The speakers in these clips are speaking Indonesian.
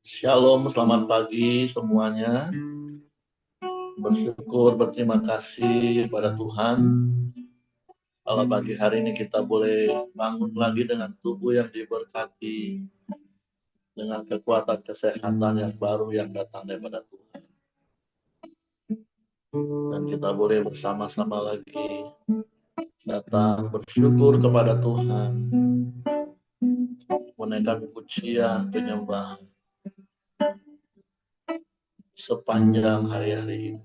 Shalom, selamat pagi semuanya. Bersyukur, berterima kasih pada Tuhan. Kalau pagi hari ini kita boleh bangun lagi dengan tubuh yang diberkati, dengan kekuatan kesehatan yang baru yang datang daripada Tuhan. Dan kita boleh bersama-sama lagi datang bersyukur kepada Tuhan, menaikkan pujian, penyembahan sepanjang hari-hari ini.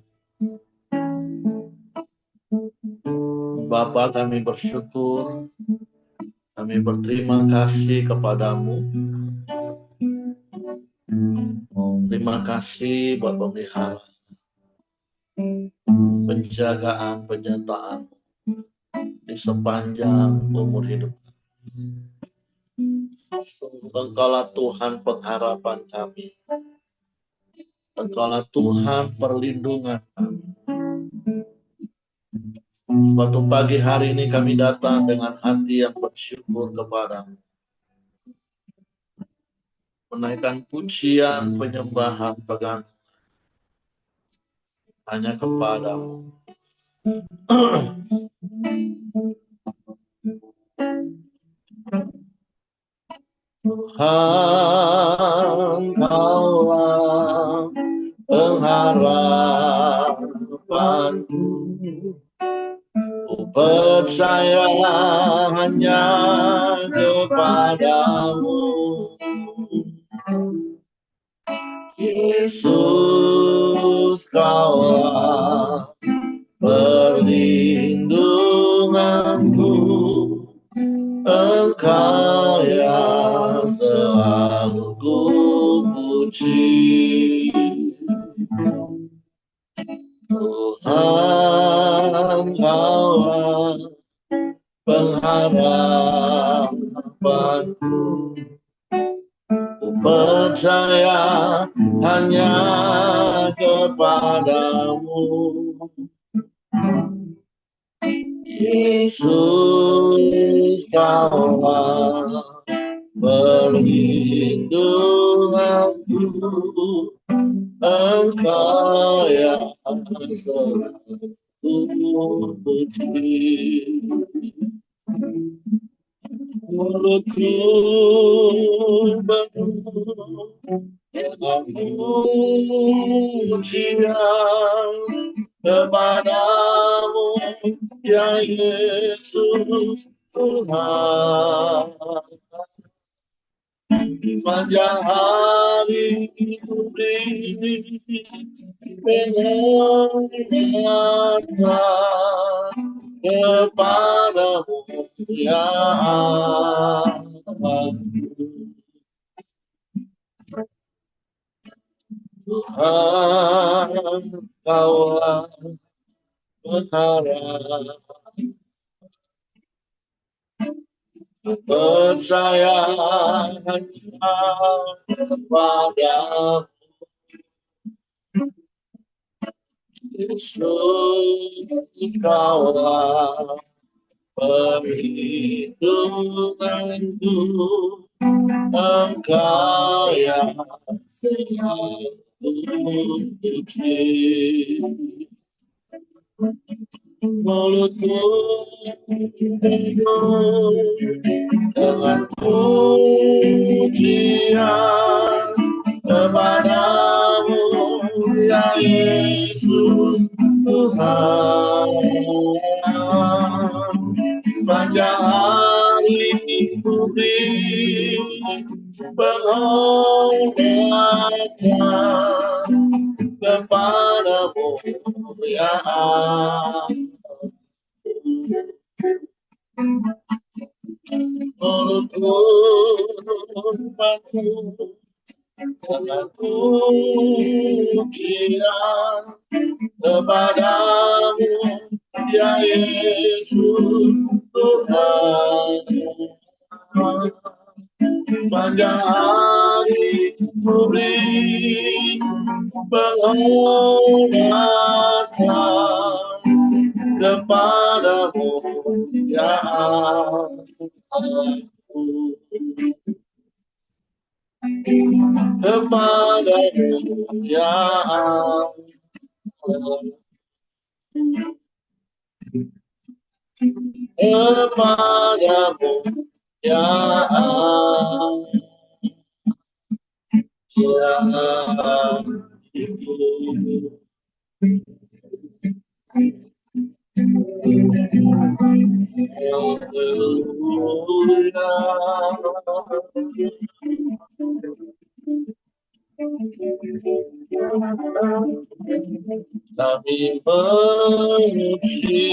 Bapa, kami bersyukur, kami berterima kasih kepadamu. Terima kasih buat pemeliharaan, penjagaan, penyertaan di sepanjang umur hidup. Engkaulah Tuhan pengharapan kami. Engkaulah Tuhan perlindungan kami. Suatu pagi hari ini kami datang dengan hati yang bersyukur kepadamu. Menaikkan pujian, penyembahan, pegangan hanya kepadamu. Tuhan, Kaulah pengharapanku. Ku percaya hanya kepadamu, Yesus. Kaulah perlindunganku, Engkau yang selalu ku puji. Tuhan, Kaulah pengharapanku. Ku percaya hanya kepadamu, Yesus. Kaulah perlindunganku, Engkau yang selalu ku puji. Mulutku penuh dengan pujian kepadamu, ya Yesus Tuhan. Sepanjang hari beri penghormatan kepadamu, ya Allah. Tuhan, Kaulah pengharapan. Percaya hanya kepadamu, Yesus. Kaulah perlindunganku, Engkau yang selalu puji. Mulutku penuh dengan pujian kepadamu, ya Yesus Tuhan. Sepanjang hari ku beri penghormatan kepadamu, ya Allah. Mulutku penuh dengan pujian kepadamu, ya Yesus Tuhan. Sepanjang hari ku beri penghormatan kepadamu, ya Allah. kepadamu ya Allah. Kepadamu ya Allah. Ya Allah. Kami memuji,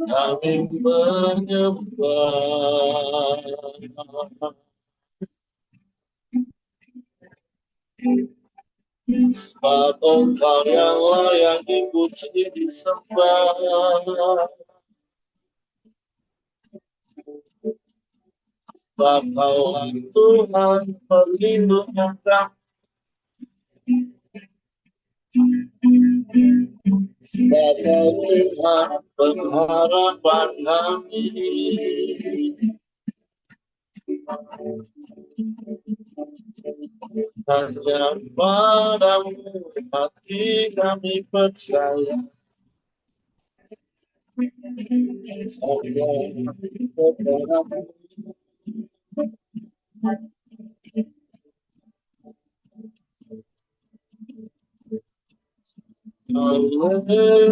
kami menyembah, sebab Engkau yang layak dipuji disembah. Sebab Kaulah Tuhan perlindungan kami, sebab Kau Tuhan pengharapan kami. Hanya padamu hati kami percaya. Hanya kepadamu. Haleluya.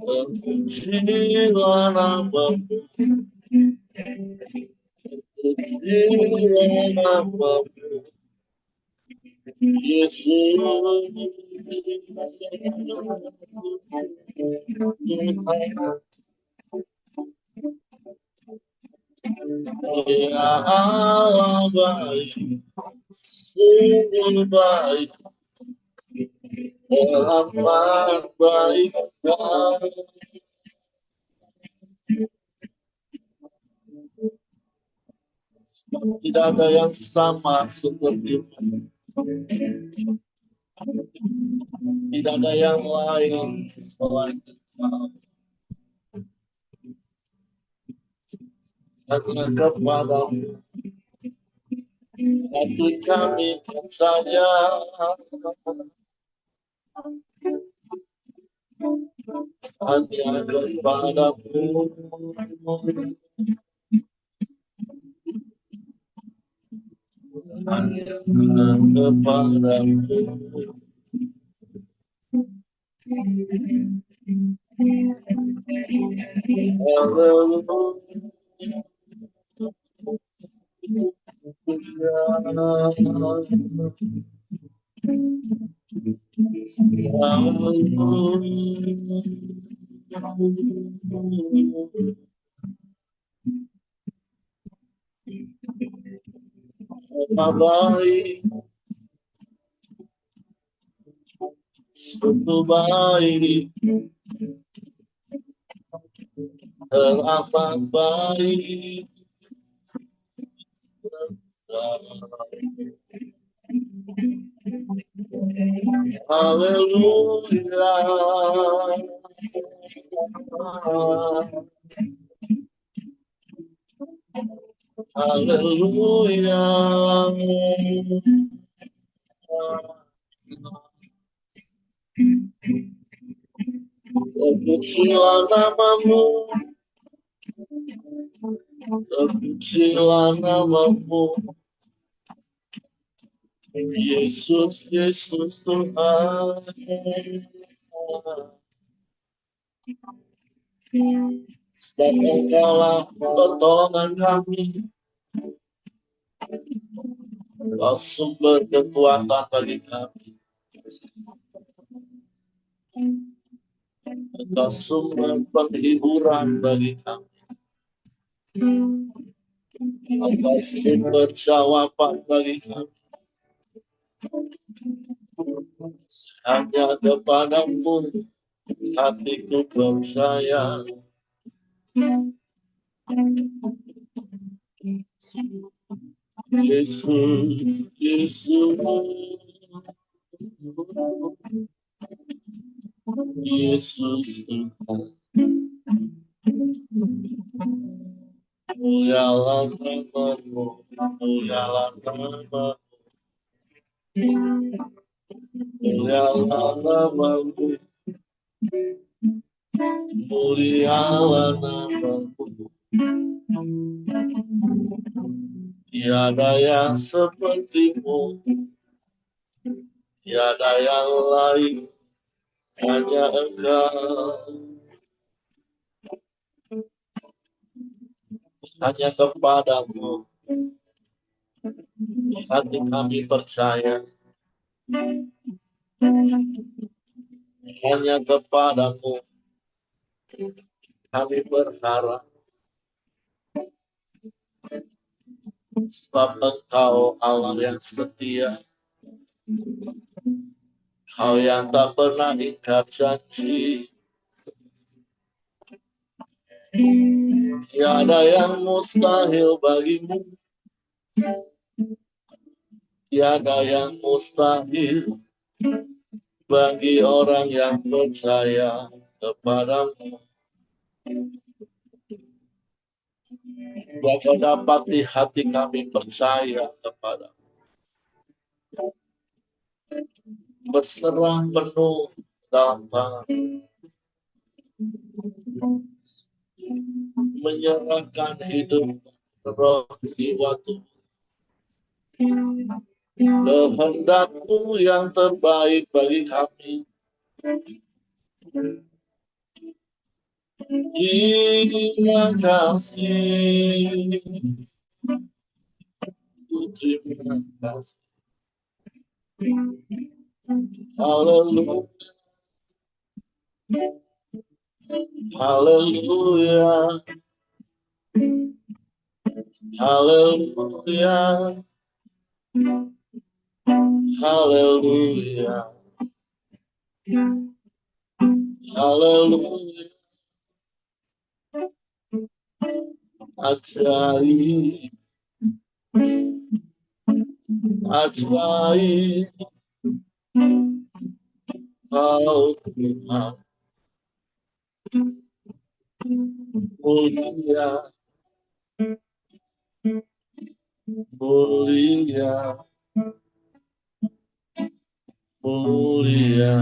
Terpujilah namamu, terpujilah namamu, Yesus. Ya Allah baik, sungguh baik, teramat baik. Tidak ada yang sama seperti itu. Tidak ada yang lain selain Engkau. Hanya kepadamu hati kami percaya. Hanya kepadamu, hanya kepadamu. Baik, sungguh baik, teramat baik. Haleluya. Haleluya. Terpujilah namamu, terpujilah namamu, Yesus, Yesus Tuhan. Sebab Engkaulah pertolongan kami, Engkau sumber kekuatan bagi kami, Engkau sumber penghiburan bagi kami, Engkau sumber jawaban bagi kami. Hanya kepadamu hatiku percaya. Yesus, Yesus, Yesus, mulialah namamu, mulialah namamu, mulialah namamu, mulialah namamu. Tiada yang sepertimu, tiada yang lain, hanya Engkau. Hanya kepadamu hati kami percaya, hanya kepadamu kami berharap, sebab Engkau Allah yang setia, Kau yang tak pernah ingkar janji. Tiada yang mustahil bagimu, tiada yang mustahil bagi orang yang percaya kepadamu. Kau dapati hati kami percaya kepadamu, berserah penuh dalam tangan, menyerahkan hidup, roh, jiwa, tubuh. Kehendak-Mu yang terbaik bagi kami. Terima kasih, terima kasih. Haleluya, haleluya, haleluya, haleluya, haleluya. Ajaib, ajaib, Kau Tuhan, mulia, mulia, mulia.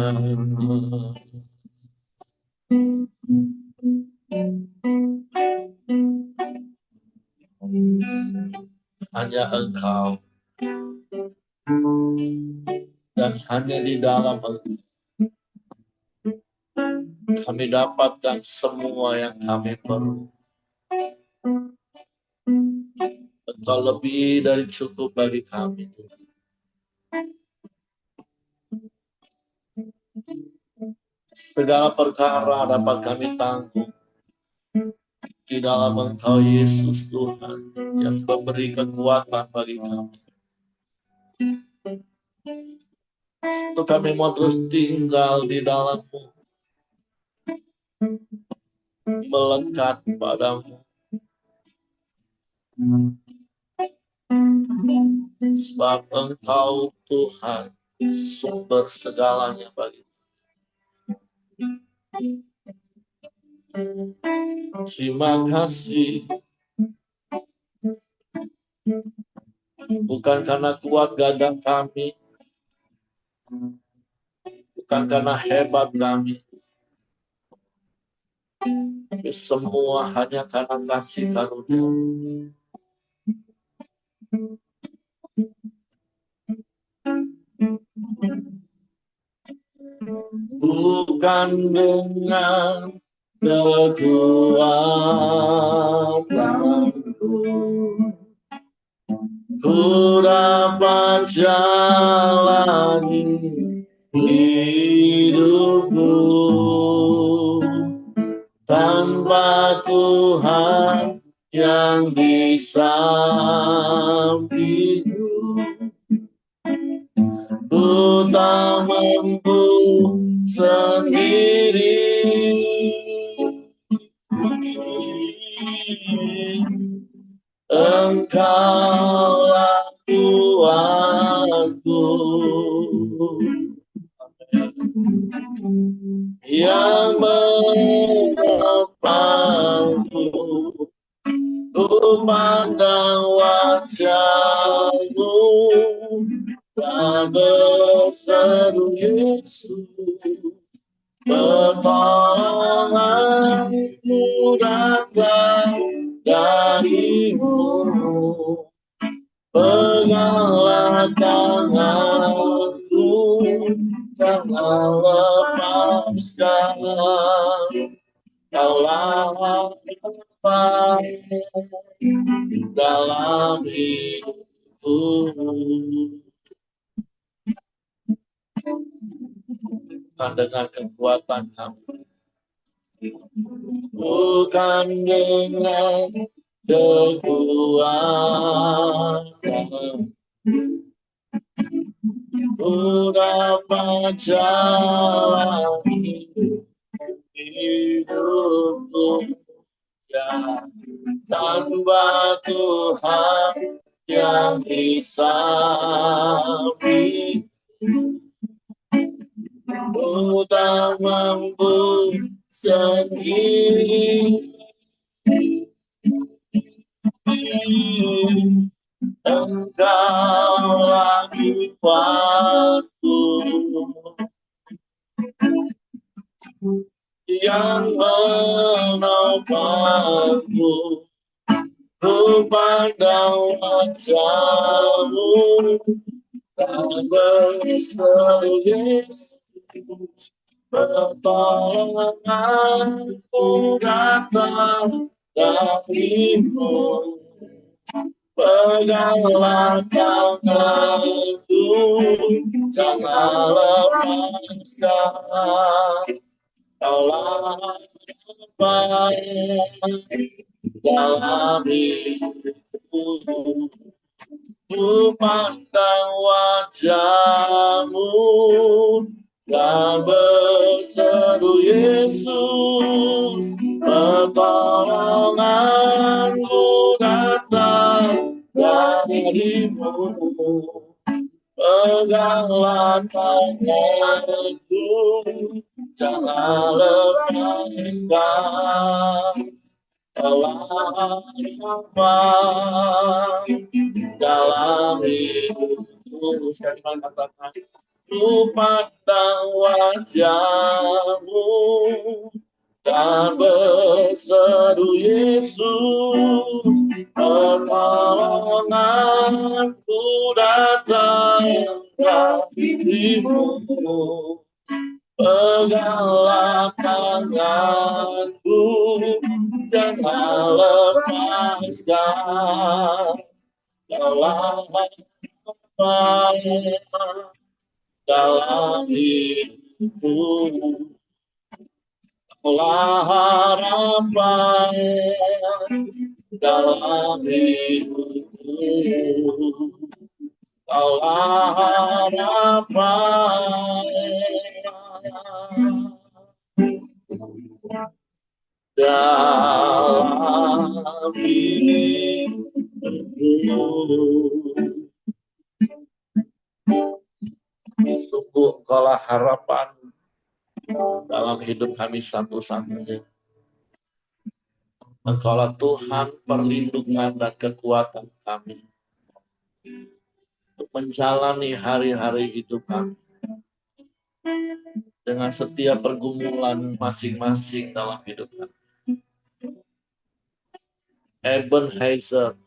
Hanya Engkau, dan hanya di dalam Engkau kami dapatkan semua yang kami perlu. Engkau lebih dari cukup bagi kami. Segala perkara dapat kami tanggung di dalam Engkau Yesus Tuhan, yang memberi kekuatan bagi kami. Untuk kami mau terus tinggal di dalam-Mu, melekat padamu. Sebab Engkau Tuhan, sumber segalanya bagi kami. Terima kasih. Bukan karena kuat gagah kami, bukan karena hebat kami, tapi semua hanya karena kasih karunia. Bukan dengan kekuatanku ku dapat jalani hidupku, tanpa Tuhan yang di sampingku. Ku tak mampu sendiri, Engkaulah Tuhanku yang menopangku, ku pandang wajah-Mu dan berseru Yesus, pertolonganku datang dari-Mu. Peganglah tanganku, jangan lepaskan, Kaulah harapan dalam hidupku. Bukan dengan kekuatan kami, bukan dengan kekuatan, ku dapat jalani hidupku ya tanpa Tuhan yang bisa ku tak mampu sendiri. Engkaulah kuatku yang menopangku, ku pandang wajah-Mu dan berseru Yesus, pertolonganku datang dari-Mu. Peganglah tanganku, jangan lepaskan, Kaulah harapan dalam hidupku. Ku pandang wajah-Mu dan berseru Yesus, pertolonganku datang dari-Mu. Peganglah tanganku, jangan lepaskan, Kaulah harapan dalam hidupku. Sekali lagi katakan, ku pandang wajah-Mu dan berseru Yesus, pertolonganku datang dari-Mu. Peganglah tanganku, jangan lepaskan, Kaulah harapan dalam hidupku. Kaulah harapan dalam hidupku. Kaulah harapan dalam hidupku. Sungguh Engkaulah harapan dalam hidup kami satu-satunya. Engkaulah Tuhan perlindungan dan kekuatan kami untuk menjalani hari-hari hidup kami dengan setiap pergumulan masing-masing dalam hidup kami. Ebenezer,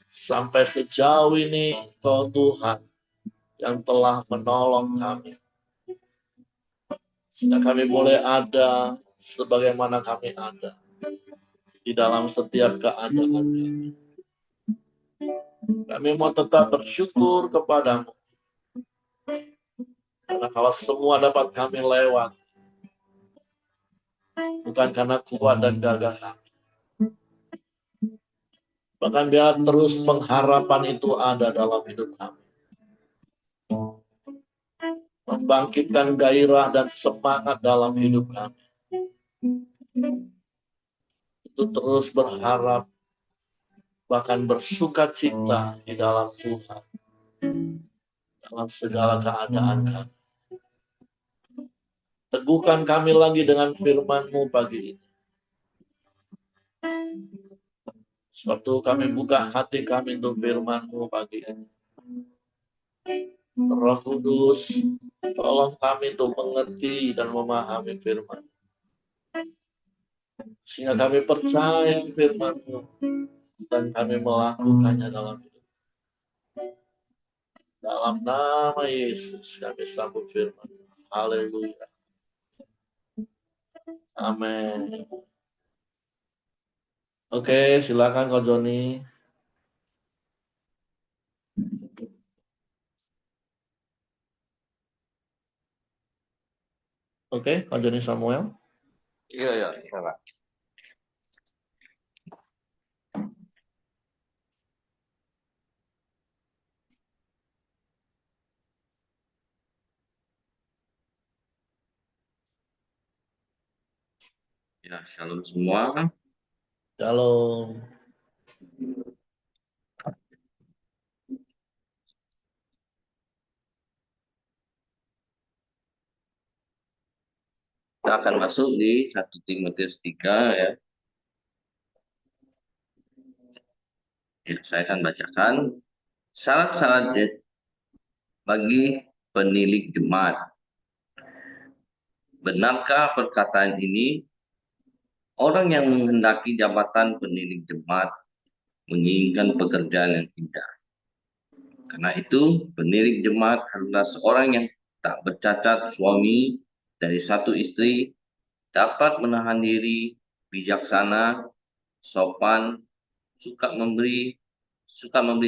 sampai sejauh ini Engkau Tuhan yang telah menolong kami, sehingga kami boleh ada sebagaimana kami ada di dalam setiap keadaan kami. Kami mau tetap bersyukur kepadamu, karena kalau semua dapat kami lewat, bukan karena kuat dan gagah kami, bahkan biar terus pengharapan itu ada dalam hidup kami, membangkitkan gairah dan semangat dalam hidup kami, itu terus berharap bahkan bersuka cita di dalam Tuhan, dalam segala keadaan kami. Teguhkan kami lagi dengan firman-Mu pagi ini. Suatu kami buka hati kami untuk firman-Mu pagi ini. Roh Kudus, tolong kami untuk mengerti dan memahami firman. Sehingga kami percaya firman-Mu dan kami melakukannya dalam hidup. Dalam nama Yesus kami sambut firman. Haleluya. Amin. Oke, silakan Kak Joni. Oke, Kak Joni Samuel. Iya, Pak. Ya, shalom semua. Shalom. Kita akan masuk di 1 Timotius 3 ya. Ya, saya akan bacakan syarat-syarat bagi penilik jemaat. Benarkah perkataan ini? Orang yang menghendaki jabatan penilik jemaat menginginkan pekerjaan yang indah. Karena itu, penilik jemaat adalah seorang yang tak bercacat suami dari satu istri, dapat menahan diri, bijaksana, sopan, suka memberi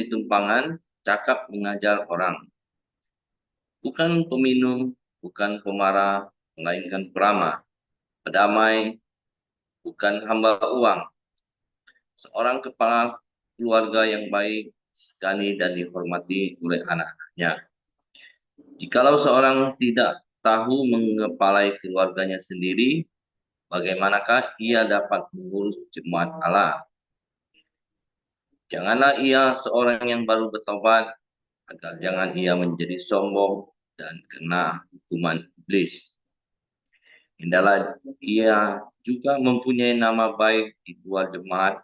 tumpangan, cakap mengajar orang. Bukan peminum, bukan pemarah, melainkan peramah, pedamai, bukan hamba uang. Seorang kepala keluarga yang baik, sekali dan dihormati oleh anak-anaknya. Jikalau seorang tidak tahu mengepalai keluarganya sendiri, bagaimanakah ia dapat mengurus jemaat Allah? Janganlah ia seorang yang baru bertobat, agar jangan ia menjadi sombong dan kena hukuman iblis. Hendaklah ia juga mempunyai nama baik di luar jemaat,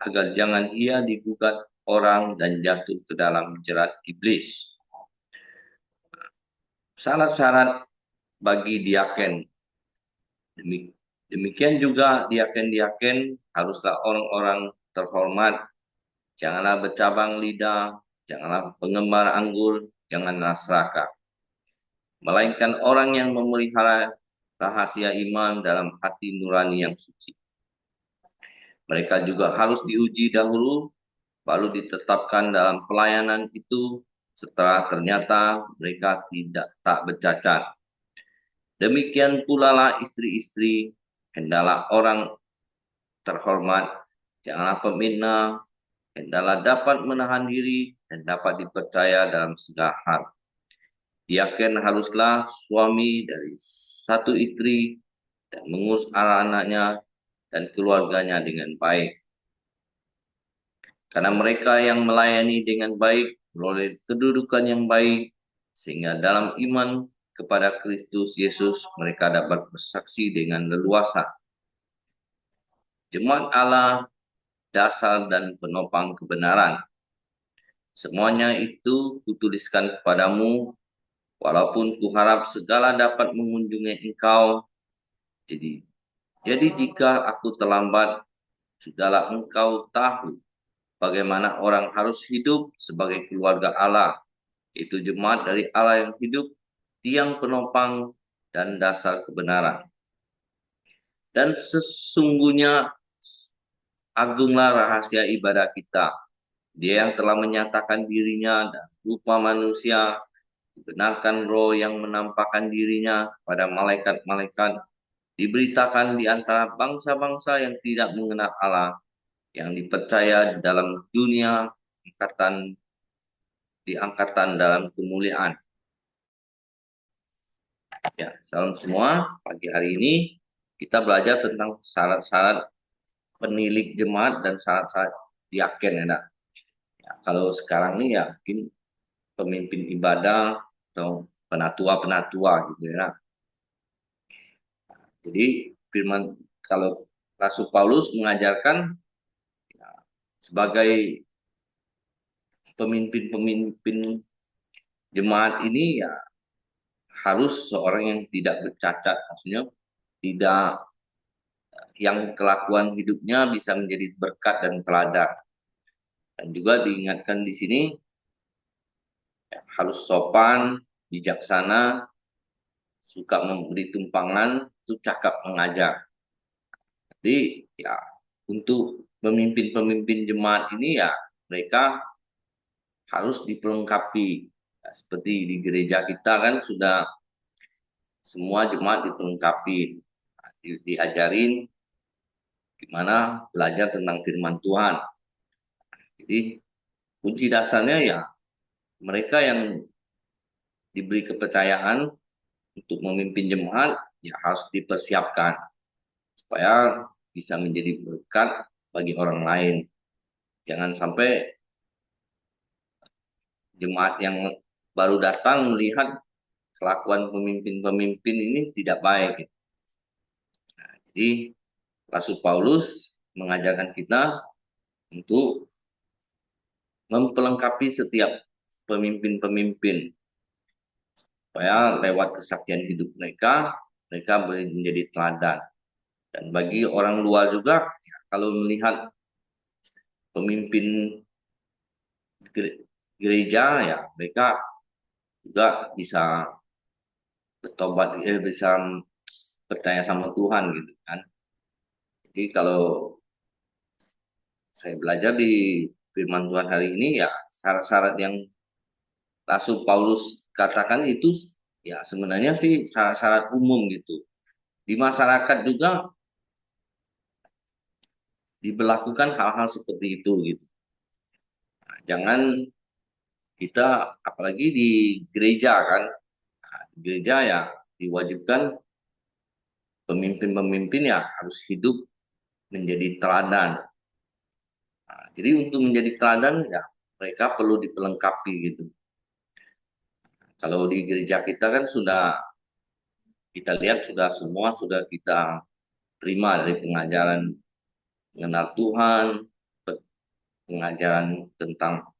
agar jangan ia digugat orang dan jatuh ke dalam jerat iblis. Syarat-syarat bagi diaken. Demikian juga diaken-diaken haruslah orang-orang terhormat. Janganlah bercabang lidah, janganlah penggemar anggur, janganlah serakah. Melainkan orang yang memelihara rahasia iman dalam hati nurani yang suci. Mereka juga harus diuji dahulu, baru ditetapkan dalam pelayanan itu setelah ternyata mereka tak bercacat. Demikian pula lah istri-istri, hendaklah orang terhormat, janganlah pemina, hendaklah dapat menahan diri dan dapat dipercaya dalam segala hal. Diaken haruslah suami dari satu istri dan mengurus anak-anaknya dan keluarganya dengan baik. Karena mereka yang melayani dengan baik melalui kedudukan yang baik, sehingga dalam iman kepada Kristus Yesus mereka dapat bersaksi dengan leluasa. Jemaat Allah, dasar dan penopang kebenaran. Semuanya itu kutuliskan kepadamu, walaupun kuharap segala dapat mengunjungi engkau. Jadi jika aku terlambat, sudahlah engkau tahu bagaimana orang harus hidup sebagai keluarga Allah, itu jemaat dari Allah yang hidup, tiang penopang dan dasar kebenaran. Dan sesungguhnya agunglah rahasia ibadah kita. Dia yang telah menyatakan dirinya dan rupa manusia, dibenarkan roh yang menampakkan dirinya pada malaikat-malaikat, diberitakan di antara bangsa-bangsa yang tidak mengenal Allah, yang dipercaya dalam dunia diangkatan dalam kemuliaan. Ya, salam semua. Pagi hari ini kita belajar tentang syarat-syarat penilik jemaat dan syarat-syarat diaken ya, nak. Ya, kalau sekarang nih ya mungkin pemimpin ibadah atau penatua-penatua gitu ya, nak. Jadi firman kalau Rasul Paulus mengajarkan ya, sebagai pemimpin-pemimpin jemaat ini ya harus seorang yang tidak bercacat, maksudnya tidak yang kelakuan hidupnya bisa menjadi berkat dan teladan. Dan juga diingatkan di sini ya, harus sopan, bijaksana, suka memberi tumpangan, itu cakap mengajar. Jadi ya untuk pemimpin-pemimpin jemaat ini ya mereka harus dipelengkapi. Ya, seperti di gereja kita kan sudah semua jemaat dipelengkapi, diajarin gimana belajar tentang firman Tuhan. Jadi kunci dasarnya ya mereka yang diberi kepercayaan untuk memimpin jemaat ya harus dipersiapkan supaya bisa menjadi berkat bagi orang lain. Jangan sampai jemaat yang baru datang melihat kelakuan pemimpin-pemimpin ini tidak baik. Jadi Rasul Paulus mengajarkan kita untuk memperlengkapi setiap pemimpin-pemimpin supaya lewat kesaksian hidup mereka, mereka boleh menjadi teladan. Dan bagi orang luar juga, ya, kalau melihat pemimpin gereja, ya mereka juga bisa bertobat, bisa percaya sama Tuhan gitu kan. Jadi kalau saya belajar di firman Tuhan hari ini ya syarat-syarat yang Rasul Paulus katakan itu ya sebenarnya sih syarat-syarat umum gitu. Di masyarakat juga diberlakukan hal-hal seperti itu gitu. Nah, jangan kita apalagi di gereja kan, nah, di gereja ya diwajibkan pemimpin-pemimpin ya harus hidup menjadi teladan. Nah, jadi untuk menjadi teladan ya mereka perlu dipelengkapi gitu. Kalau di gereja kita kan sudah kita lihat sudah semua sudah kita terima dari pengajaran mengenal Tuhan, pengajaran tentang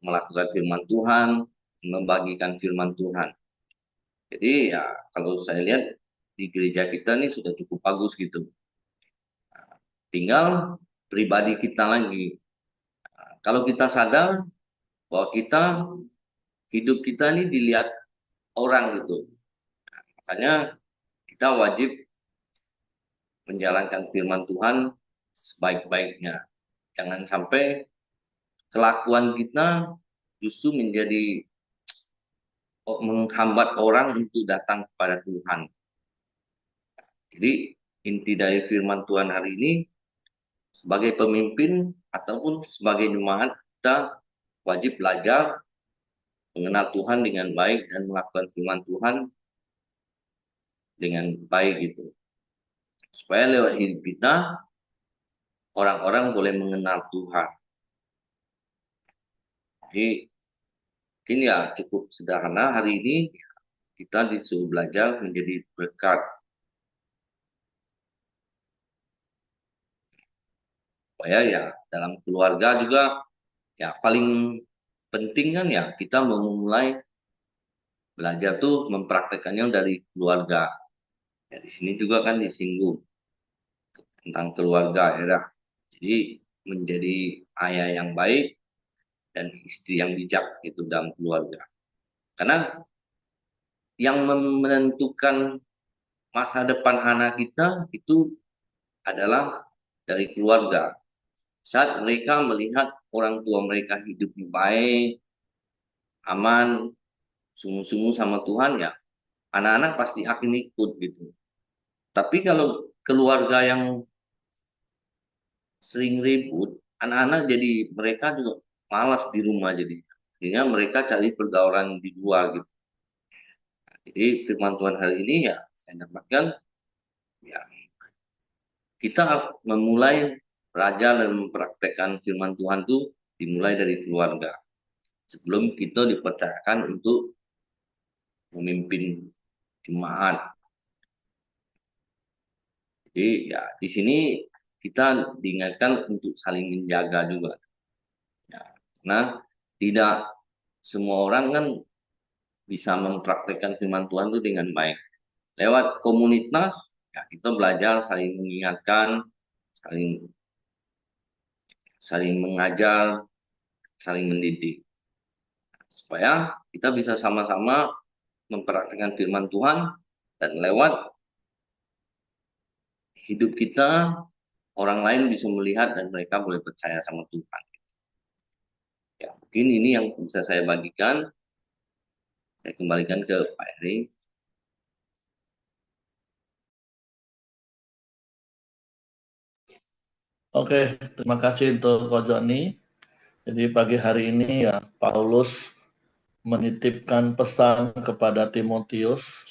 melakukan firman Tuhan, membagikan firman Tuhan. Jadi ya kalau saya lihat di gereja kita nih sudah cukup bagus gitu. Tinggal pribadi kita lagi. Kalau kita sadar bahwa hidup kita ini dilihat orang gitu. Makanya kita wajib menjalankan firman Tuhan sebaik-baiknya. Jangan sampai kelakuan kita justru menjadi menghambat orang untuk datang kepada Tuhan. Jadi inti dari firman Tuhan hari ini sebagai pemimpin ataupun sebagai jemaat kita wajib belajar mengenal Tuhan dengan baik dan melakukan firman Tuhan dengan baik gitu. Supaya lewat hidup kita orang-orang boleh mengenal Tuhan. Jadi mungkin ya cukup sederhana hari ini kita disuruh belajar menjadi berkat. Supaya ya dalam keluarga juga ya paling penting kan ya kita memulai belajar tuh mempraktekannya dari keluarga. Ya di sini juga kan disinggung tentang keluarga ya. Jadi menjadi ayah yang baik dan istri yang bijak itu dalam keluarga. Karena yang menentukan masa depan anak kita itu adalah dari keluarga. Saat mereka melihat orang tua mereka hidupnya baik, aman, sungguh-sungguh sama Tuhan ya, anak-anak pasti akan ikut gitu. Tapi kalau keluarga yang sering ribut, anak-anak jadi mereka juga malas di rumah jadi. Sehingga mereka cari pergaulan di luar gitu. Jadi firman Tuhan hari ini ya saya dapatkan ya kita memulai belajar dan mempraktekkan firman Tuhan itu dimulai dari keluarga. Sebelum kita dipercayakan untuk memimpin jemaat. Jadi ya di sini kita diingatkan untuk saling menjaga juga. Ya, karena tidak semua orang kan bisa mempraktekkan firman Tuhan itu dengan baik. Lewat komunitas, ya kita belajar saling mengingatkan, saling mengajar, saling mendidik. Supaya kita bisa sama-sama mempraktikkan firman Tuhan dan lewat hidup kita orang lain bisa melihat dan mereka boleh percaya sama Tuhan. Ya, mungkin ini yang bisa saya bagikan. Saya kembalikan ke Pak Eri. Oke, terima kasih untuk Ko Joni. Jadi pagi hari ini ya Paulus menitipkan pesan kepada Timotius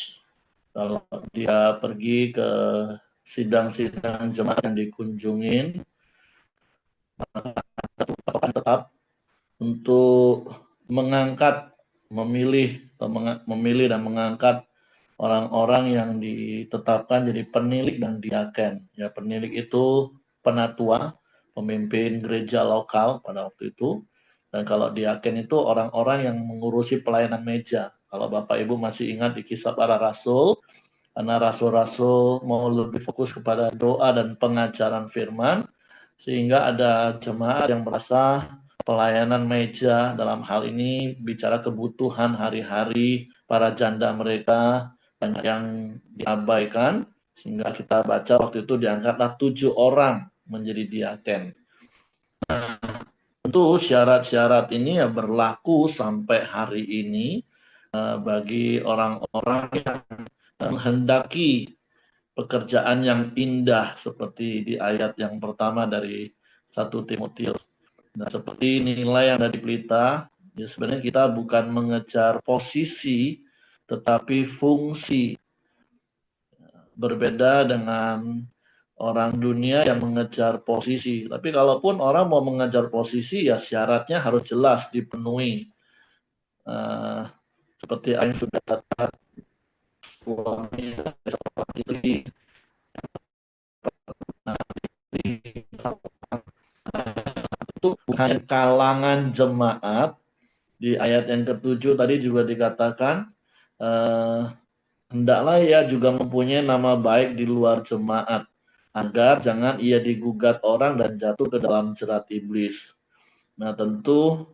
kalau dia pergi ke sidang-sidang jemaat yang dikunjungin, tetap untuk mengangkat, memilih dan mengangkat orang-orang yang ditetapkan jadi penilik dan diaken. Ya, penilik itu penatua, pemimpin gereja lokal pada waktu itu. Dan kalau diaken itu orang-orang yang mengurusi pelayanan meja. Kalau Bapak Ibu masih ingat di Kisah Para Rasul, karena rasul-rasul mau lebih fokus kepada doa dan pengajaran firman, sehingga ada jemaat yang merasa pelayanan meja dalam hal ini bicara kebutuhan hari-hari para janda mereka banyak yang diabaikan, sehingga kita baca waktu itu diangkatlah 7 orang menjadi diaken. Nah, tentu syarat-syarat ini ya berlaku sampai hari ini bagi orang-orang yang menghendaki pekerjaan yang indah seperti di ayat yang pertama dari 1 Timotius. Nah, seperti nilai yang ada di pelita, ya sebenarnya kita bukan mengejar posisi tetapi fungsi. Berbeda dengan orang dunia yang mengejar posisi. Tapi kalaupun orang mau mengejar posisi, ya syaratnya harus jelas dipenuhi. Seperti yang sudah katakan, suami istri, itu bukan kalangan jemaat. Di ayat yang ke-7 tadi juga dikatakan, hendaklah ia juga mempunyai nama baik di luar jemaat, agar jangan ia digugat orang dan jatuh ke dalam jerat iblis. Nah, tentu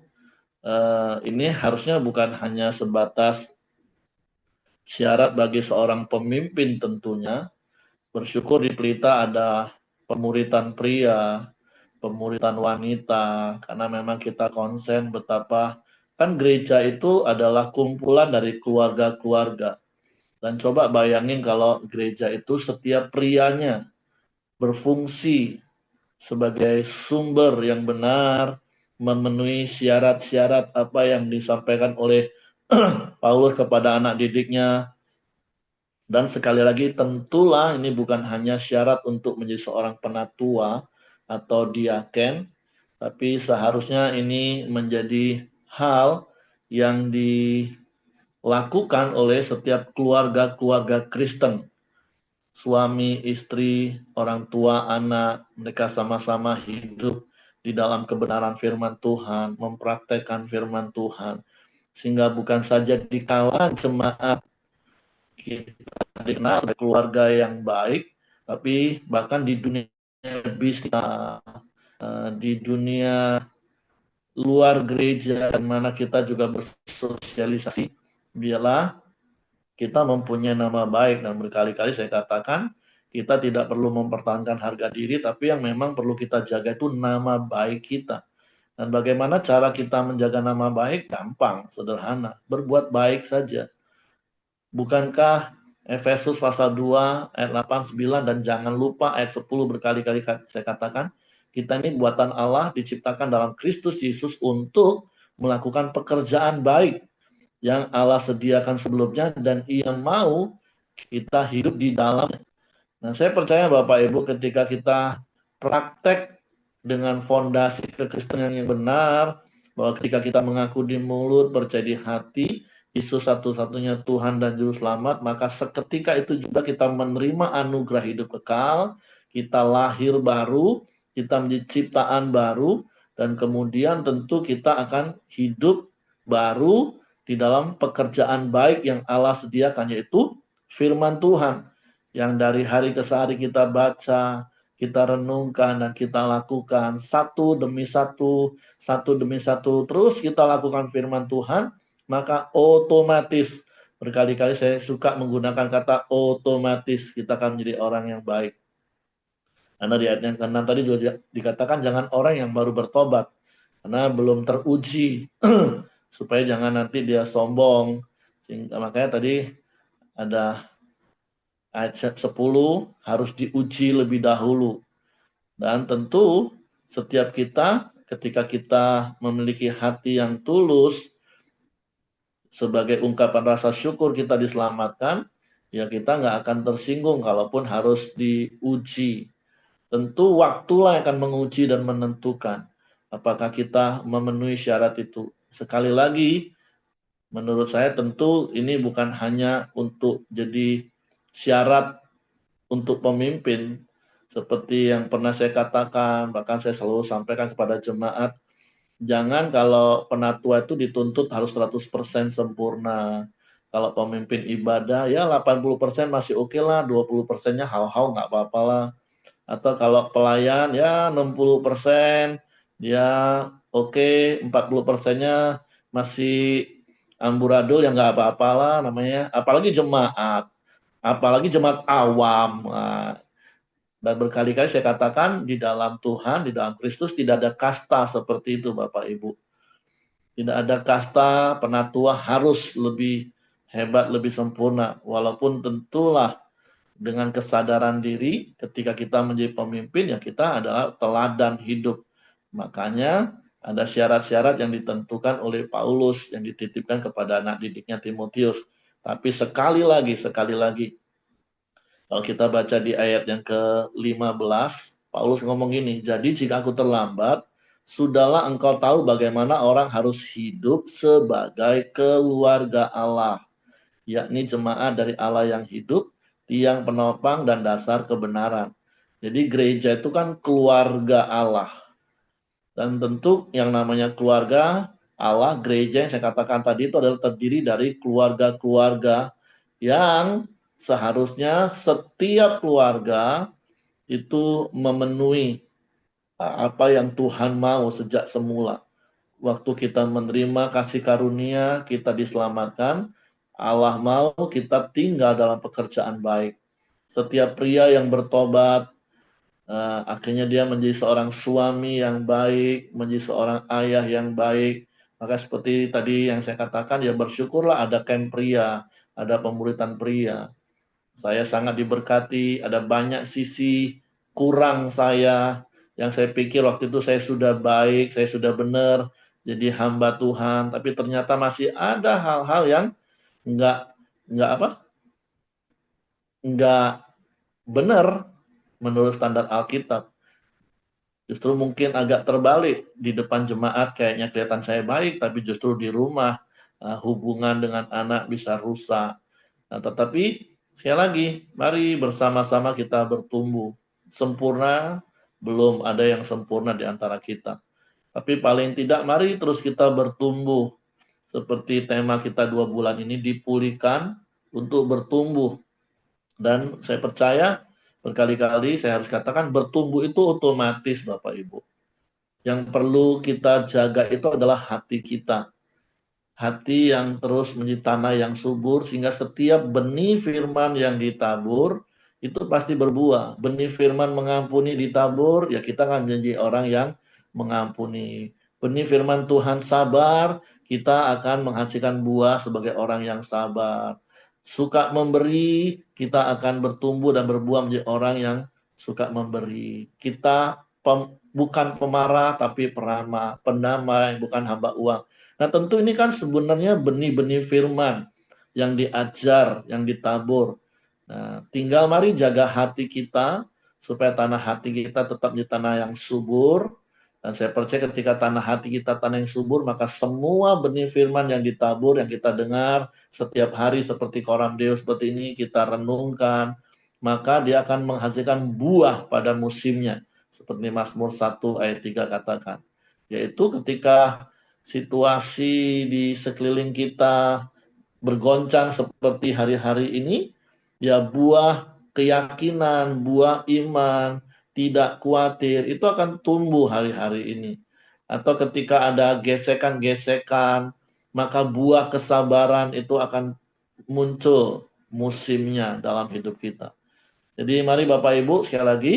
ini harusnya bukan hanya sebatas syarat bagi seorang pemimpin tentunya. Bersyukur di Pelita ada pemuritan pria, pemuritan wanita, karena memang kita konsen betapa kan gereja itu adalah kumpulan dari keluarga-keluarga. Dan coba bayangin kalau gereja itu setiap prianya berfungsi sebagai sumber yang benar, memenuhi syarat-syarat apa yang disampaikan oleh Paulus kepada anak didiknya. Dan sekali lagi tentulah ini bukan hanya syarat untuk menjadi seorang penatua atau diaken, tapi seharusnya ini menjadi hal yang dilakukan oleh setiap keluarga-keluarga Kristen. Suami, istri, orang tua, anak, mereka sama-sama hidup di dalam kebenaran firman Tuhan, mempraktekkan firman Tuhan. Sehingga bukan saja di kalangan jemaat kita dikenal sebagai keluarga yang baik, tapi bahkan di dunia bisnis, di dunia luar gereja, di mana kita juga bersosialisasi, biarlah kita mempunyai nama baik. Dan berkali-kali saya katakan, kita tidak perlu mempertahankan harga diri, tapi yang memang perlu kita jaga itu nama baik kita. Dan bagaimana cara kita menjaga nama baik? Gampang, sederhana. Berbuat baik saja. Bukankah Efesus pasal 2 ayat 8, 9, dan jangan lupa ayat 10 berkali-kali saya katakan, kita ini buatan Allah diciptakan dalam Kristus Yesus untuk melakukan pekerjaan baik yang Allah sediakan sebelumnya dan ia mau kita hidup di dalamnya. Nah, saya percaya Bapak Ibu ketika kita praktek dengan fondasi kekristenan yang benar, bahwa ketika kita mengaku di mulut, percaya di hati, Yesus satu-satunya Tuhan dan Juru Selamat, maka seketika itu juga kita menerima anugerah hidup kekal, kita lahir baru, kita menjadi ciptaan baru, dan kemudian tentu kita akan hidup baru di dalam pekerjaan baik yang Allah sediakan, yaitu firman Tuhan, yang dari hari ke hari kita baca, kita renungkan, dan kita lakukan satu demi satu, terus kita lakukan firman Tuhan, maka otomatis, berkali-kali saya suka menggunakan kata otomatis, kita akan menjadi orang yang baik. Karena di ayat yang ke-6 tadi juga dikatakan jangan orang yang baru bertobat, karena belum teruji, supaya jangan nanti dia sombong. Makanya tadi ada ayat 10 harus diuji lebih dahulu. Dan tentu setiap kita ketika kita memiliki hati yang tulus, sebagai ungkapan rasa syukur kita diselamatkan, ya kita nggak akan tersinggung kalaupun harus diuji. Tentu waktulah yang akan menguji dan menentukan apakah kita memenuhi syarat itu. Sekali lagi, menurut saya tentu ini bukan hanya untuk jadi syarat untuk pemimpin, seperti yang pernah saya katakan, bahkan saya selalu sampaikan kepada jemaat, jangan kalau penatua itu dituntut harus 100% sempurna. Kalau pemimpin ibadah, ya 80% masih oke lah, 20%-nya hau-hau nggak apa-apa lah. Atau kalau pelayan, ya 60%, dia oke, 40%-nya masih amburadul, ya nggak apa-apa lah namanya. Apalagi jemaat awam. Nah, dan berkali-kali saya katakan, di dalam Tuhan, di dalam Kristus tidak ada kasta seperti itu Bapak Ibu. Tidak ada kasta penatua harus lebih hebat, lebih sempurna. Walaupun tentulah dengan kesadaran diri ketika kita menjadi pemimpin, ya kita adalah teladan hidup. Makanya ada syarat-syarat yang ditentukan oleh Paulus yang dititipkan kepada anak didiknya Timotius. Tapi sekali lagi, kalau kita baca di ayat yang ke-15, Paulus ngomong gini, jadi jika aku terlambat, sudahlah engkau tahu bagaimana orang harus hidup sebagai keluarga Allah, yakni jemaat dari Allah yang hidup, tiang penopang dan dasar kebenaran. Jadi gereja itu kan keluarga Allah. Dan tentu yang namanya keluarga Allah, gereja yang saya katakan tadi itu adalah terdiri dari keluarga-keluarga yang seharusnya setiap keluarga itu memenuhi apa yang Tuhan mau sejak semula. Waktu kita menerima kasih karunia, kita diselamatkan, Allah mau kita tinggal dalam pekerjaan baik. Setiap pria yang bertobat, akhirnya dia menjadi seorang suami yang baik, menjadi seorang ayah yang baik. Maka seperti tadi yang saya katakan, ya bersyukurlah ada camp pria, ada pemuritan pria. Saya sangat diberkati, ada banyak sisi kurang saya, yang saya pikir waktu itu saya sudah baik, saya sudah benar, jadi hamba Tuhan, tapi ternyata masih ada hal-hal yang enggak benar menurut standar Alkitab. Justru mungkin agak terbalik, di depan jemaat kayaknya kelihatan saya baik, tapi justru di rumah hubungan dengan anak bisa rusak. Nah, tetapi sekali lagi, mari bersama-sama kita bertumbuh. Sempurna, belum ada yang sempurna di antara kita. Tapi paling tidak mari terus kita bertumbuh. Seperti tema kita 2 bulan ini, dipulihkan untuk bertumbuh. Dan saya percaya berkali-kali saya harus katakan bertumbuh itu otomatis Bapak Ibu. Yang perlu kita jaga itu adalah hati kita. Hati yang terus menjadi tanah yang subur, sehingga setiap benih firman yang ditabur itu pasti berbuah. Benih firman mengampuni ditabur, ya kita akan menjadi orang yang mengampuni. Benih firman Tuhan sabar, kita akan menghasilkan buah sebagai orang yang sabar. Suka memberi, kita akan bertumbuh dan berbuah menjadi orang yang suka memberi. Kita bukan pemarah tapi peramah, pendamai, bukan hamba uang. Nah, tentu ini kan sebenarnya benih-benih firman yang diajar, yang ditabur. Nah, tinggal mari jaga hati kita supaya tanah hati kita tetap di tanah yang subur. Dan saya percaya ketika tanah hati kita tanah yang subur, maka semua benih firman yang ditabur, yang kita dengar setiap hari seperti koram Deo seperti ini, kita renungkan, maka dia akan menghasilkan buah pada musimnya. Seperti Mazmur 1 ayat 3 katakan. Yaitu ketika situasi di sekeliling kita bergoncang seperti hari-hari ini, ya buah keyakinan, buah iman, tidak khawatir, itu akan tumbuh hari-hari ini. Atau ketika ada gesekan-gesekan, maka buah kesabaran itu akan muncul musimnya dalam hidup kita. Jadi mari Bapak Ibu sekali lagi,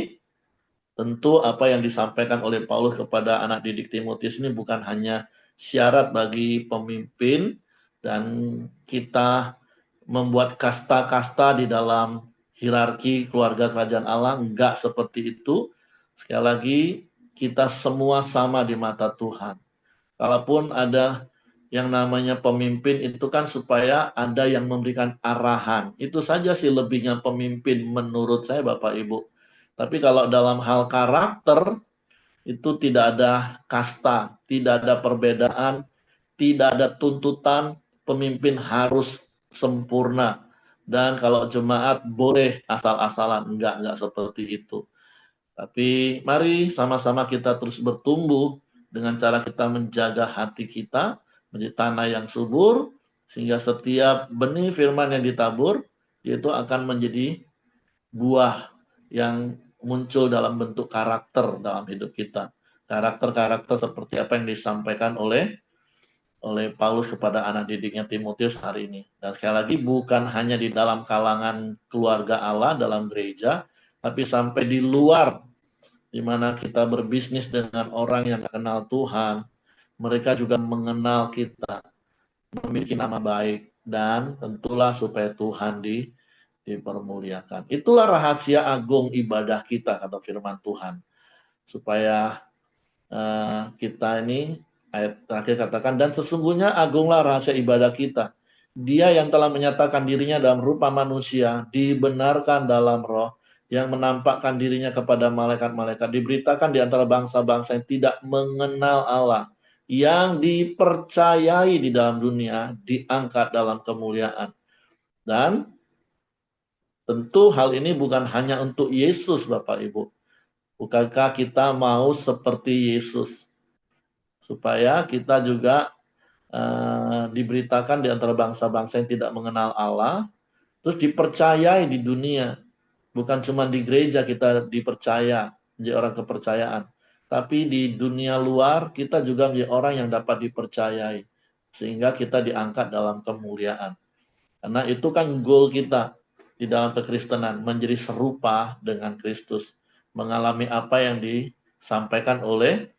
tentu apa yang disampaikan oleh Paulus kepada anak didik Timotius ini bukan hanya syarat bagi pemimpin dan kita membuat kasta-kasta di dalam hierarki keluarga kerajaan Allah, enggak seperti itu. Sekali lagi, kita semua sama di mata Tuhan. Kalaupun ada yang namanya pemimpin itu kan supaya ada yang memberikan arahan. Itu saja sih lebihnya pemimpin menurut saya Bapak Ibu. Tapi kalau dalam hal karakter itu tidak ada kasta, tidak ada perbedaan, tidak ada tuntutan pemimpin harus sempurna. Dan kalau jemaat boleh asal-asalan, enggak seperti itu. Tapi mari sama-sama kita terus bertumbuh dengan cara kita menjaga hati kita menjadi tanah yang subur, sehingga setiap benih firman yang ditabur, itu akan menjadi buah yang muncul dalam bentuk karakter dalam hidup kita. Karakter-karakter seperti apa yang disampaikan oleh Paulus kepada anak didiknya Timotius hari ini. Dan sekali lagi bukan hanya di dalam kalangan keluarga Allah dalam gereja, tapi sampai di luar, di mana kita berbisnis dengan orang yang kenal Tuhan, mereka juga mengenal kita, memiliki nama baik, dan tentulah supaya Tuhan dipermuliakan. Itulah rahasia agung ibadah kita, kata firman Tuhan. Supaya kita ini, ayat terakhir katakan, dan sesungguhnya agunglah rahasia ibadah kita. Dia yang telah menyatakan dirinya dalam rupa manusia, dibenarkan dalam roh, yang menampakkan dirinya kepada malaikat-malaikat, diberitakan di antara bangsa-bangsa yang tidak mengenal Allah, yang dipercayai di dalam dunia, diangkat dalam kemuliaan. Dan tentu hal ini bukan hanya untuk Yesus, Bapak Ibu. Bukankah kita mau seperti Yesus? Supaya kita juga diberitakan di antara bangsa-bangsa yang tidak mengenal Allah, terus dipercayai di dunia. Bukan cuma di gereja kita dipercaya, menjadi orang kepercayaan. Tapi di dunia luar kita juga menjadi orang yang dapat dipercayai. Sehingga kita diangkat dalam kemuliaan. Karena itu kan goal kita di dalam kekristenan, menjadi serupa dengan Kristus. Mengalami apa yang disampaikan oleh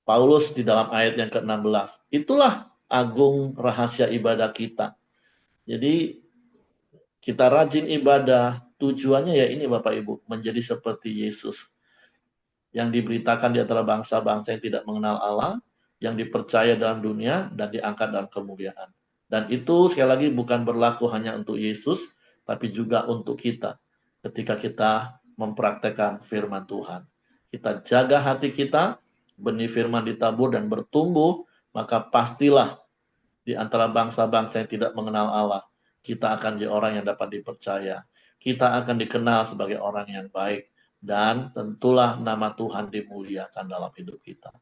Paulus di dalam ayat yang ke-16. Itulah agung rahasia ibadah kita. Jadi kita rajin ibadah, tujuannya ya ini Bapak Ibu, menjadi seperti Yesus. Yang diberitakan di antara bangsa-bangsa yang tidak mengenal Allah, yang dipercaya dalam dunia, dan diangkat dalam kemuliaan. Dan itu sekali lagi bukan berlaku hanya untuk Yesus, tapi juga untuk kita. Ketika kita mempraktekkan firman Tuhan. Kita jaga hati kita, benih firman ditabur dan bertumbuh, maka pastilah di antara bangsa-bangsa yang tidak mengenal Allah, kita akan jadi orang yang dapat dipercaya. Kita akan dikenal sebagai orang yang baik. Dan tentulah nama Tuhan dimuliakan dalam hidup kita.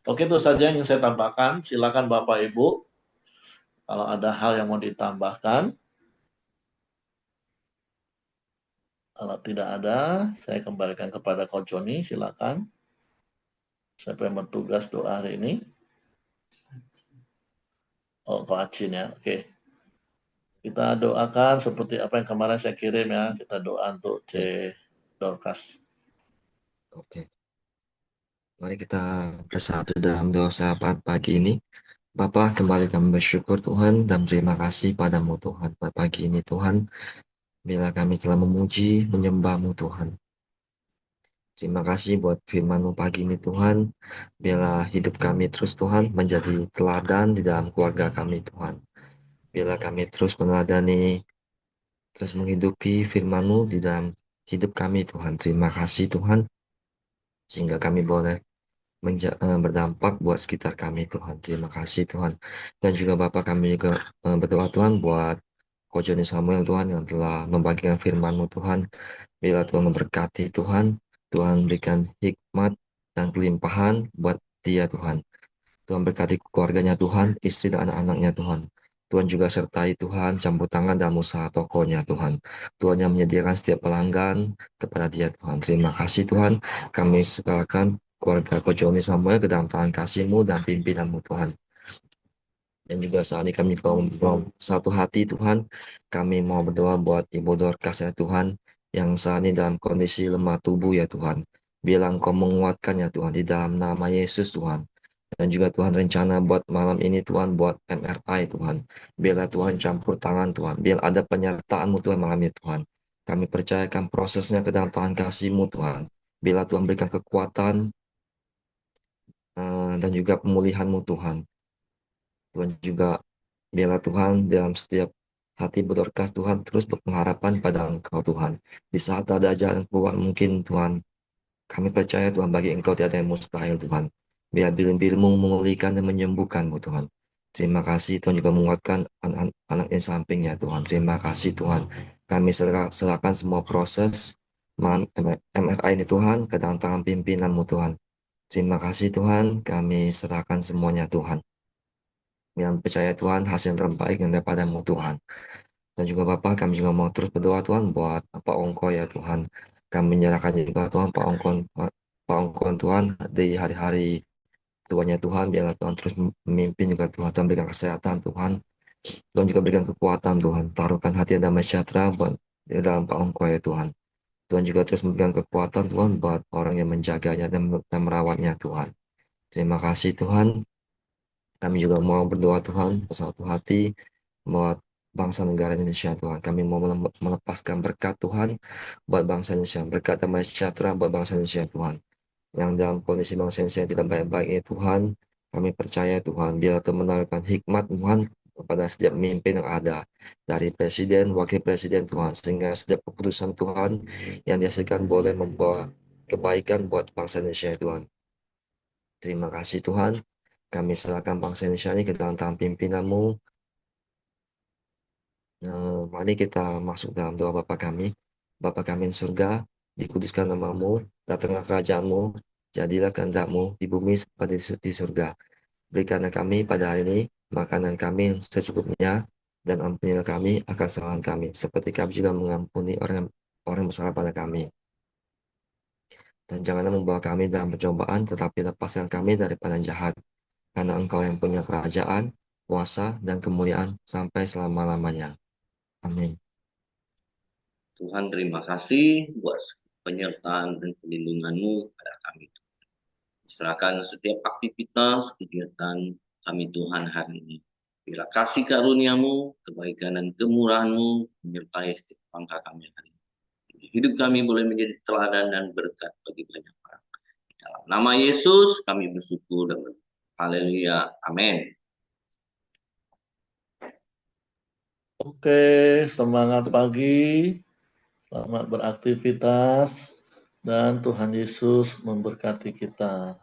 Oke, itu saja yang saya tambahkan. Silakan Bapak Ibu, kalau ada hal yang mau ditambahkan. Kalau tidak ada, saya kembalikan kepada Coach Joni. Silakan. Siapa yang bertugas doa hari ini? Oh, Coach Acin ya. Oke. Kita doakan seperti apa yang kemarin saya kirim ya. Kita doa untuk C. Dorcas. Oke, mari kita bersatu dalam doa pagi ini. Bapa, kembali kami bersyukur Tuhan dan terima kasih padamu Tuhan pada pagi ini Tuhan. Bila kami telah memuji, menyembah-Mu Tuhan. Terima kasih buat firman-Mu pagi ini Tuhan. Bila hidup kami terus Tuhan menjadi teladan di dalam keluarga kami Tuhan. Bila kami terus meneladani, terus menghidupi firman-Mu di dalam hidup kami Tuhan. Terima kasih Tuhan, sehingga kami boleh berdampak buat sekitar kami Tuhan. Terima kasih Tuhan. Dan juga Bapak kami juga berdoa Tuhan buat Ko Joni Samuel Tuhan yang telah membagikan firman-Mu Tuhan. Bila Tuhan memberkati Tuhan, Tuhan berikan hikmat dan kelimpahan buat dia Tuhan. Tuhan berkati keluarganya Tuhan, istri dan anak-anaknya Tuhan. Tuhan juga sertai Tuhan, campur tangan dalam usaha tokonya Tuhan. Tuhan yang menyediakan setiap pelanggan kepada dia Tuhan. Terima kasih Tuhan, kami serahkan keluarga Ko Joni Samuel ke dalam tangan kasih-Mu dan pimpinan-Mu Tuhan. Dan juga saat ini kami mau satu hati Tuhan, kami mau berdoa buat Ibu Dorcas ya Tuhan, yang saat ini dalam kondisi lemah tubuh ya Tuhan. Bilang Engkau menguatkan ya Tuhan, di dalam nama Yesus Tuhan. Dan juga Tuhan rencana buat malam ini Tuhan, buat MRI Tuhan. Biarlah Tuhan campur tangan Tuhan, biar ada penyertaan-Mu Tuhan malam ini Tuhan. Kami percayakan prosesnya ke dalam tangan kasih-Mu Tuhan. Biarlah Tuhan berikan kekuatan dan juga pemulihan-Mu Tuhan. Tuhan juga biarlah Tuhan dalam setiap hati Dorcas Tuhan terus berpengharapan pada Engkau Tuhan. Di saat ada jalan keluar mungkin Tuhan, kami percaya Tuhan bagi Engkau tiada yang mustahil Tuhan. Biar bilin-bilin-Mu memulihkan dan menyembuhkan-Mu Tuhan. Terima kasih Tuhan juga menguatkan anak-anak di sampingnya Tuhan. Terima kasih Tuhan. Kami serahkan semua proses MRI ini Tuhan ke dalam tangan pimpinan-Mu Tuhan. Terima kasih Tuhan, kami serahkan semuanya Tuhan. Yang percaya Tuhan hasil yang terbaik yang daripada-Mu Tuhan. Dan juga Bapak, kami juga mau terus berdoa Tuhan buat Pak Ongko ya Tuhan. Kami menyerahkan juga Tuhan Pak Ongko Tuhan di hari-hari tuanya Tuhan. Biarlah Tuhan terus memimpin juga Tuhan. Tuhan berikan kesehatan Tuhan. Tuhan juga berikan kekuatan Tuhan. Taruhkan hati yang damai sejahtera buat di dalam Pak Ongko ya Tuhan. Tuhan juga terus memberikan kekuatan Tuhan buat orang yang menjaganya dan merawatnya Tuhan. Terima kasih Tuhan. Kami juga mau berdoa Tuhan bersatu hati buat bangsa negara Indonesia Tuhan. Kami mau melepaskan berkat Tuhan buat bangsa Indonesia. Berkat damai sejahtera buat bangsa Indonesia Tuhan. Yang dalam kondisi bangsa Indonesia yang tidak baik-baik ini Tuhan, kami percaya Tuhan, biar Tuhan menawarkan hikmat Tuhan kepada setiap pemimpin yang ada. Dari Presiden, Wakil Presiden Tuhan. Sehingga setiap keputusan Tuhan yang dihasilkan boleh membawa kebaikan buat bangsa Indonesia Tuhan. Terima kasih Tuhan. Kami serahkan bangsa Indonesia ini ke dalam tangan pimpinan-Mu. Mari kita masuk dalam doa Bapa kami. Bapa kami di surga, dikuduskan nama-Mu, datanglah kerajaan-Mu, jadilah kehendak-Mu di bumi seperti di surga. Berikanlah kami pada hari ini makanan kami yang secukupnya, dan ampunilah kami akan kesalahan kami, seperti kami juga mengampuni orang bersalah pada kami. Dan janganlah membawa kami dalam percobaan, tetapi lepaskan kami daripada yang jahat. Karena Engkau yang punya kerajaan, kuasa, dan kemuliaan sampai selama-lamanya. Amin. Tuhan, terima kasih buat penyertaan dan perlindungan-Mu pada kami. Serahkan setiap aktivitas, kegiatan kami Tuhan hari ini. Bila kasih karunia-Mu, kebaikan dan kemurahan-Mu menyertai setiap langkah kami hari ini. Hidup kami boleh menjadi teladan dan berkat bagi banyak orang. Dalam nama Yesus kami bersyukur dan berdoa. Haleluya. Amin. Oke, semangat pagi, selamat beraktivitas, dan Tuhan Yesus memberkati kita.